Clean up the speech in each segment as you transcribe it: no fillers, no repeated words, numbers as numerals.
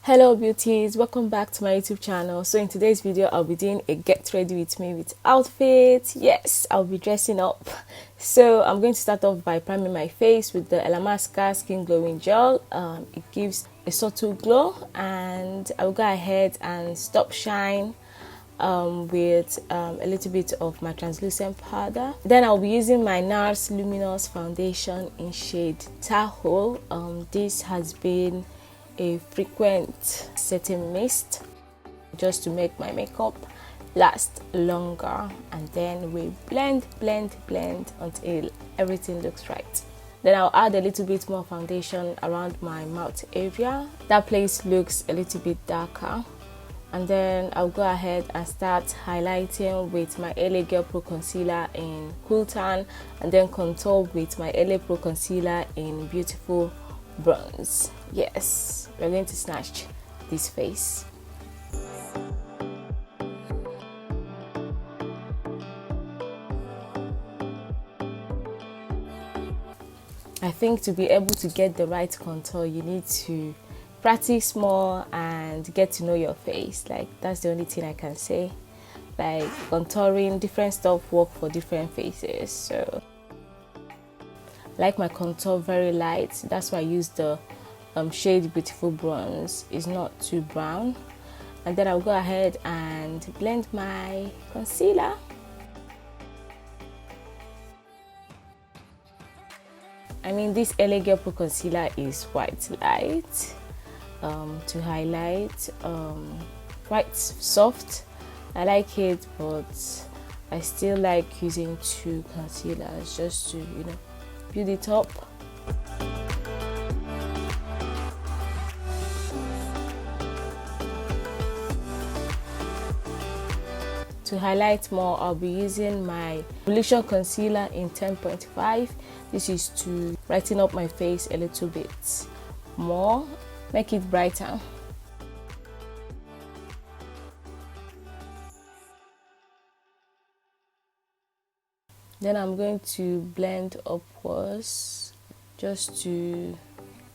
Hello beauties, welcome back to my YouTube channel. So in today's video I'll be doing a get ready with me with outfit. Yes, I'll be dressing up. So I'm going to start off by priming my face with the Elamasca skin glowing gel. It gives a subtle glow, and I'll go ahead and stop shine with a little bit of my translucent powder. Then I'll be using my NARS luminous foundation in shade Tahoe. This has been a frequent setting mist just to make my makeup last longer, and then we blend until everything looks right. Then I'll add a little bit more foundation around my mouth area. That place looks a little bit darker, and then I'll go ahead and start highlighting with my LA Girl Pro Concealer in Cool Tan, and then contour with my LA Pro Concealer in Beautiful Bronze. Yes, we're going to snatch this face. I think to be able to get the right contour, you need to practice more and get to know your face. Like, that's the only thing I can say. Like, contouring, different stuff work for different faces. So I like my contour very light, that's why I use the shade Beautiful Bronze. It's not too brown. And then I'll go ahead and blend my concealer. I mean, this LA Girl Pro Concealer is quite light to highlight, quite soft. I like it, but I still like using two concealers just to, build it up. To highlight more, I'll be using my Revolution Concealer in 10.5. This is to brighten up my face a little bit more, make it brighter. Then I'm going to blend upwards just to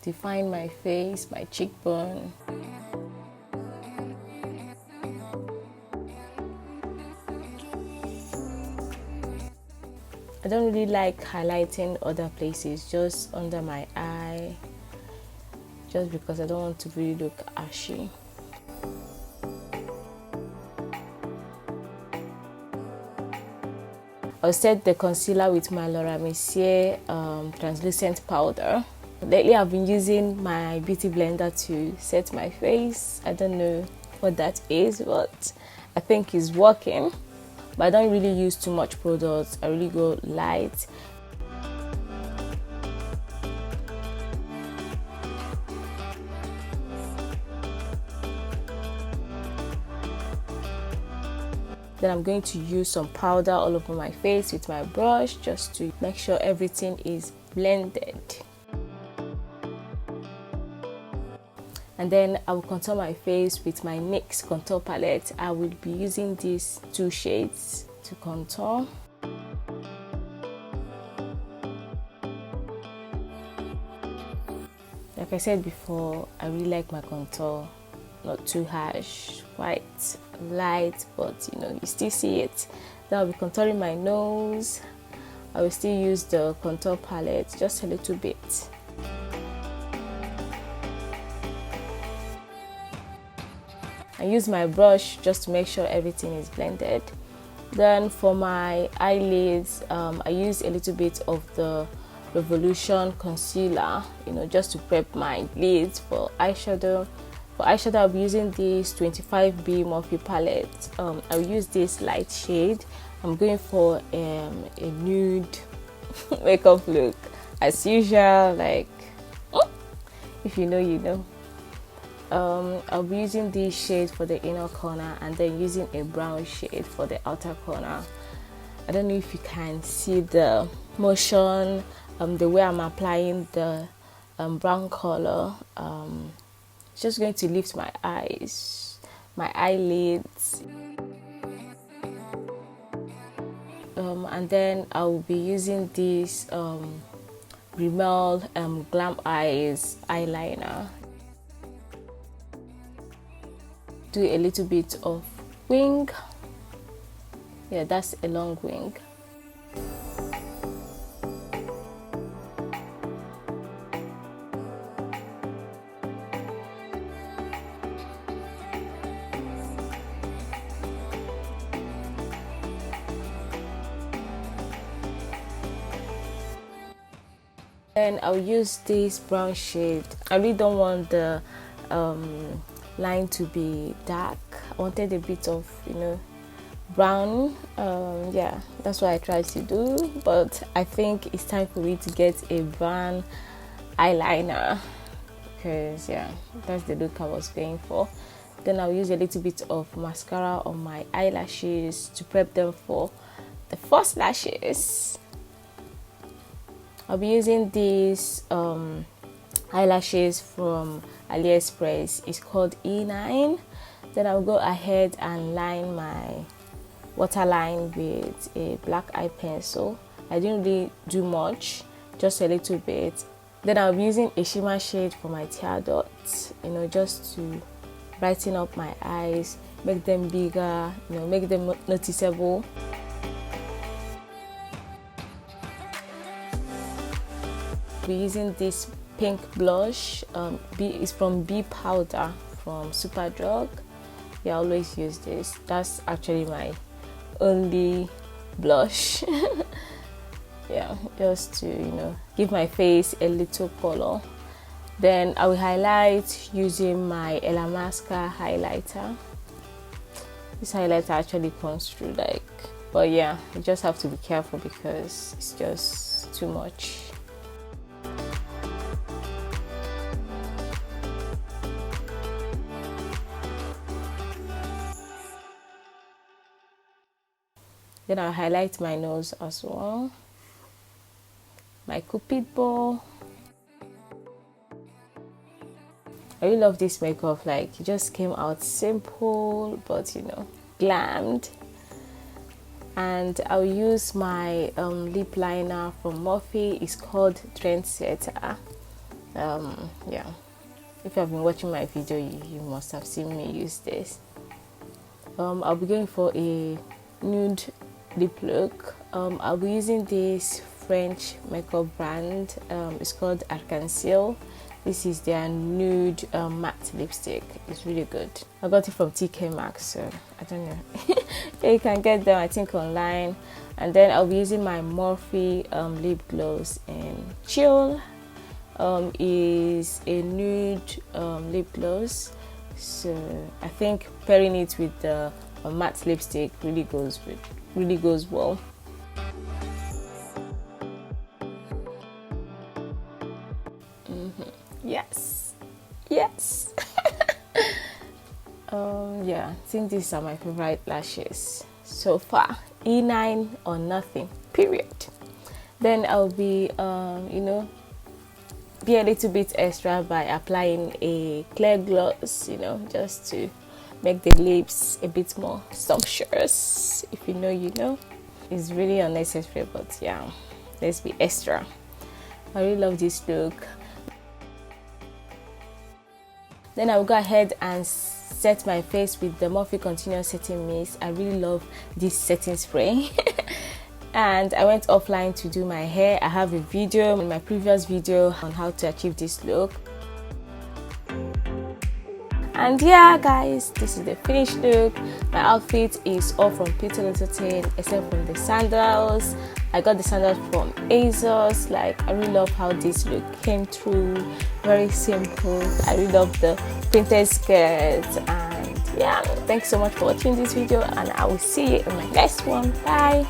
define my face, my cheekbone. I don't really like highlighting other places, just under my eye, just because I don't want to really look ashy. I'll set the concealer with my Laura Mercier translucent powder. Lately I've been using my beauty blender to set my face. I don't know what that is, but I think it's working. But I don't really use too much products. I really go light. Then I'm going to use some powder all over my face with my brush just to make sure everything is blended. And then I will contour my face with my NYX contour palette. I will be using these two shades to contour. Like I said before, I really like my contour not too harsh, quite light, but you still see it. Then I'll be contouring my nose. I will still use the contour palette just a little bit. I use my brush just to make sure everything is blended. Then for my eyelids, I use a little bit of the Revolution concealer, just to prep my lids for eyeshadow. For eyeshadow, I'll be using this 25B Morphe palette. I'll use this light shade. I'm going for a nude makeup look as usual. Like, if you know, you know. I'll be using this shade for the inner corner, and then using a brown shade for the outer corner. I don't know if you can see the motion, the way I'm applying the brown color. It's just going to lift my eyes, my eyelids. And then I will be using this Rimmel Glam Eyes eyeliner. do a little bit of wing. Yeah, that's a long wing. Then I'll use this brown shade. I really don't want the line to be dark. I wanted a bit of, you know, brown. Yeah, that's what I tried to do, but I think it's time for me to get a brown eyeliner, because yeah, that's the look I was going for. Then I'll use a little bit of mascara on my eyelashes to prep them for the first lashes. I'll be using these eyelashes from AliExpress. It's called E9. Then I'll go ahead and line my waterline with a black eye pencil. I didn't really do much, just a little bit. Then I'll be using a shimmer shade for my tear dots, you know, just to brighten up my eyes, make them bigger, you know, make them noticeable. Be using this pink blush. It's from B Powder from Superdrug. Yeah, I always use this. That's actually my only blush. Yeah, just to, you know, give my face a little color. Then I will highlight using my Elamasca highlighter. This highlighter actually comes through, like, but yeah, you just have to be careful because it's just too much. Then I'll highlight my nose as well, my cupid bow. I really love this makeup, like it just came out simple but, you know, glammed. And I'll use my lip liner from Morphe. It's called Trendsetter. Yeah, if you have been watching my video, you must have seen me use this. I'll be going for a nude lip look. I'll be using this French makeup brand. It's called Arc-en-Ciel. This is their nude matte lipstick. It's really good. I got it from TK Maxx, so I don't know. Yeah, you can get them, I think, online. And then I'll be using my Morphe lip gloss in Chill. Is a nude lip gloss, so I think pairing it with the matte lipstick really goes well. Yes. Yeah, I think these are my favorite lashes so far. E9 or nothing, period. Then I'll be you know, be a little bit extra by applying a clear gloss, you know, just to make the lips a bit more sumptuous. If you know, you know. It's really unnecessary, but yeah, let's be extra. I really love this look. Then I'll go ahead and set my face with the Morphe Continuous Setting Mist. I really love this setting spray. And I went offline to do my hair. I have a video in my previous video on how to achieve this look. And yeah, guys, this is the finished look. My outfit is all from Pretty Little Thing except from the sandals. I got the sandals from Asos. Like, I really love how this look came through. Very simple. I really love the printed skirt. And yeah, thanks so much for watching this video, and I will see you in my next one. Bye.